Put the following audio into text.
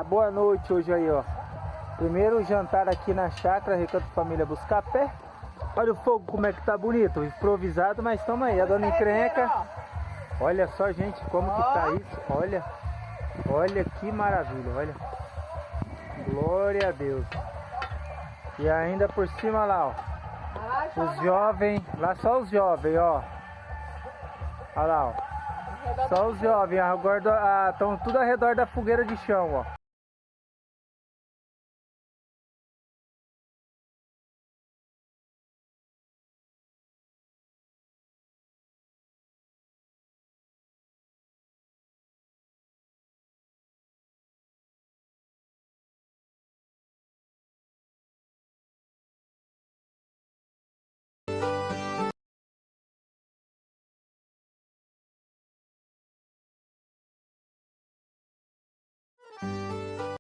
boa noite hoje aí, ó. Primeiro jantar aqui na chácara, Recanto Família Buscapé. Olha o fogo como é que tá bonito, improvisado, mas tamo aí, a dona encrenca. Olha só, gente, como que tá isso, olha. Olha que maravilha, olha. Glória a Deus. E ainda por cima lá, ó. Os jovens, lá só os jovens, ó. Olha lá, ó. Só os jovens, agora estão tudo ao redor da fogueira de chão, ó.